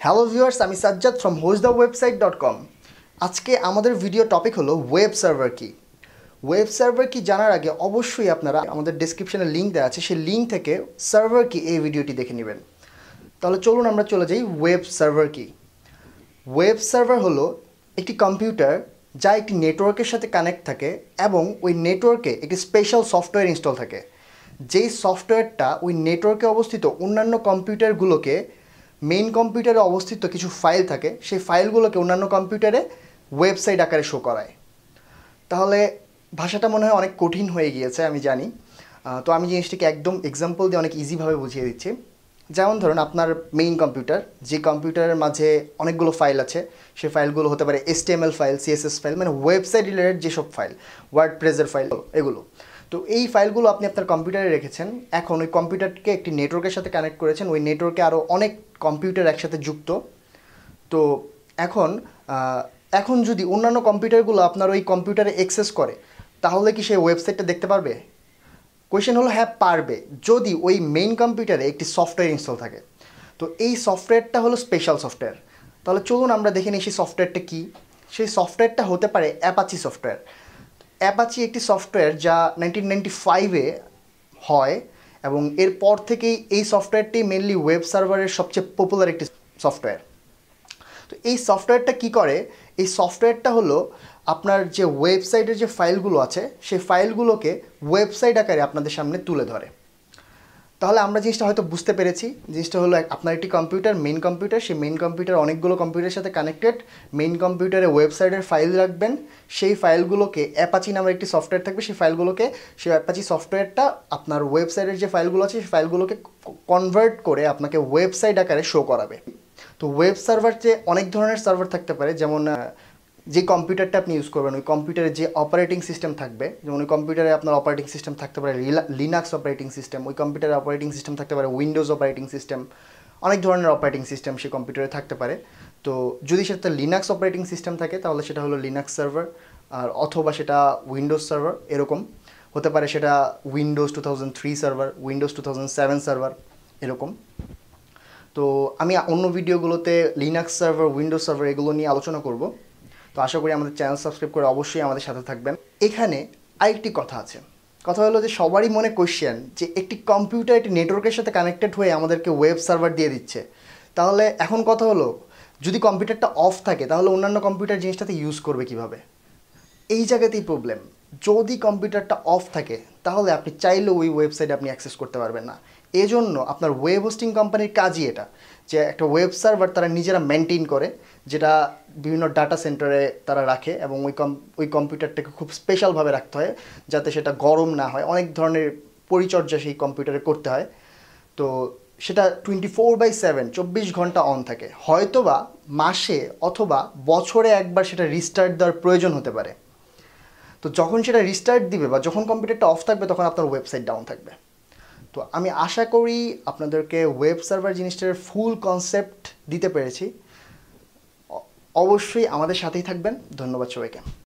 Hello viewers, আমি Sajjad from hostthewebsite.com। আজকে আমাদের ভিডিও টপিক হলো ওয়েব সার্ভার কি। ওয়েব সার্ভার কি জানার আগে অবশ্যই আপনারা আমাদের ডেসক্রিপশনে লিঙ্ক দেওয়া আছে, সেই লিঙ্ক থেকে সার্ভার কি এই ভিডিওটি দেখে নেবেন। তাহলে চলুন আমরা চলে যাই ওয়েব সার্ভার কি। ওয়েব সার্ভার হলো একটি কম্পিউটার যা একটি নেটওয়ার্কের সাথে কানেক্ট থাকে এবং ওই নেটওয়ার্কে একটি স্পেশাল সফটওয়্যার ইনস্টল থাকে। যেই সফটওয়্যারটা ওই নেটওয়ার্কে অবস্থিত অন্যান্য কম্পিউটারগুলোকে, মেইন কম্পিউটারে অবস্থিত কিছু ফাইল থাকে, সেই ফাইলগুলোকে অন্যান্য কম্পিউটারে ওয়েবসাইট আকারে শো করায়। তাহলে ভাষাটা মনে হয় অনেক কঠিন হয়ে গিয়েছে, আমি জানি। তো আমি জিনিসটাকে একদম এক্সাম্পল দিয়ে অনেক ইজিভাবে বুঝিয়ে দিচ্ছি। যেমন ধরুন, আপনার মেইন কম্পিউটার, যে কম্পিউটারের মাঝে অনেকগুলো ফাইল আছে, সেই ফাইলগুলো হতে পারে HTML ফাইল, CSS ফাইল, মানে ওয়েবসাইট রিলেটেড যেসব ফাইল, ওয়ার্ডপ্রেসের ফাইল, এগুলো। তো এই ফাইলগুলো আপনি আপনার কম্পিউটারে রেখেছেন। এখন ওই কম্পিউটারকে একটি নেটওয়ার্কের সাথে কানেক্ট করেছেন, ওই নেটওয়ার্কে আরও অনেক কম্পিউটার একসাথে যুক্ত। তো এখন এখন যদি অন্যান্য কম্পিউটারগুলো আপনার ওই কম্পিউটারে অ্যাক্সেস করে, তাহলে কি সেই ওয়েবসাইটটা দেখতে পারবে? কোয়েশ্চেন হলো হ্যাঁ, পারবে, যদি ওই মেইন কম্পিউটারে একটি সফটওয়্যার ইনস্টল থাকে। তো এই সফটওয়্যারটা হলো স্পেশাল সফটওয়্যার। তাহলে চলুন আমরা দেখে নিই সেই সফটওয়্যারটা কী। সেই সফটওয়্যারটা হতে পারে অ্যাপাচি সফটওয়্যার। অ্যাপাচি একটি সফটওয়্যার যা 1995-এ হয়, এবং এরপর থেকেই এই সফটওয়্যারটি মেনলি ওয়েব সার্ভারের সবচেয়ে পপুলার একটি সফটওয়্যার। তো এই সফটওয়্যারটা কী করে? এই সফটওয়্যারটা হলো আপনার যে ওয়েবসাইটের যে ফাইলগুলো আছে, সেই ফাইলগুলোকে ওয়েবসাইট আকারে আপনাদের সামনে তুলে ধরে। তাহলে আমরা জিনিসটা হয়তো বুঝতে পেরেছি। জিনিসটা হলো আপনার একটি কম্পিউটার, মেইন কম্পিউটার, সেই মেইন কম্পিউটার অনেকগুলো কম্পিউটারের সাথে কানেক্টেড। মেইন কম্পিউটারে ওয়েবসাইটের ফাইল রাখবেন, সেই ফাইলগুলোকে অ্যাপাচি নামের একটি সফটওয়্যার থাকবে, সেই ফাইলগুলোকে, সেই অ্যাপাচি সফটওয়্যারটা আপনার ওয়েবসাইটের যে ফাইলগুলো আছে সেই ফাইলগুলোকে কনভার্ট করে আপনাকে ওয়েবসাইট আকারে শো করাবে। তো ওয়েব সার্ভার যে অনেক ধরনের সার্ভার থাকতে পারে, যেমন যে কম্পিউটারটা আপনি ইউজ করবেন ওই কম্পিউটারে যে অপারেটিং সিস্টেম থাকবে, যেমন ওই কম্পিউটারে আপনার অপারেটিং সিস্টেম থাকতে পারে লিনাক্স অপারেটিং সিস্টেম, ওই কম্পিউটারে অপারেটিং সিস্টেম থাকতে পারে উইন্ডোজ অপারেটিং সিস্টেম, অনেক ধরনের অপারেটিং সিস্টেম সেই কম্পিউটারে থাকতে পারে। তো যদি সেটা লিনাক্স অপারেটিং সিস্টেম থাকে তাহলে সেটা হলো লিনাক্স সার্ভার, আর অথবা সেটা উইন্ডোজ সার্ভার, এরকম হতে পারে। সেটা উইন্ডোজ 2003 সার্ভার, উইন্ডোজ 2007 সার্ভার, এরকম। তো আমি অন্য ভিডিওগুলোতে লিনাক্স সার্ভার, উইন্ডোজ সার্ভার এগুলো নিয়ে আলোচনা করব। তো আশা করি আমাদের চ্যানেল সাবস্ক্রাইব করে অবশ্যই আমাদের সাথে থাকবেন। এখানে আরেকটি কথা আছে। কথা হলো যে সবারই মনে কোয়েশ্চেন যে একটি কম্পিউটার একটি নেটওয়ার্কের সাথে কানেক্টেড হয়ে আমাদেরকে ওয়েব সার্ভার দিয়ে দিচ্ছে। তাহলে এখন কথা হলো, যদি কম্পিউটারটা অফ থাকে তাহলে অন্যান্য কম্পিউটার জিনিসটাতে ইউজ করবে কিভাবে? এই জায়গাতেই প্রবলেম। যদি কম্পিউটারটা অফ থাকে তাহলে আপনি চাইলেও ওই ওয়েবসাইটে আপনি অ্যাক্সেস করতে পারবেন না। এজন্য আপনার ওয়েব হোস্টিং কোম্পানির কাজই এটা, যে একটা ওয়েব সার্ভার তারা নিজেরা মেনটেন করে, যেটা বিভিন্ন ডাটা সেন্টারে তারা রাখে, এবং ওই কম্পিউটারটাকে খুব স্পেশালভাবে রাখতে হয় যাতে সেটা গরম না হয়। অনেক ধরনের পরিচর্যা সেই কম্পিউটারে করতে হয়। তো সেটা 24/7, 24 ঘন্টা অন থাকে। হয়তোবা মাসে অথবা বছরে একবার সেটা রিস্টার্ট দেওয়ার প্রয়োজন হতে পারে। তো যখন সেটা রিস্টার্ট দিবে বা যখন কম্পিউটারটা অফ থাকবে তখন আপনার ওয়েবসাইট ডাউন থাকবে। তো আমি আশা করি আপনাদেরকে ওয়েব সার্ভার জিনিসটার ফুল কনসেপ্ট দিতে পেরেছি। অবশ্যই আমাদের সাথেই থাকবেন। ধন্যবাদ সবাইকে।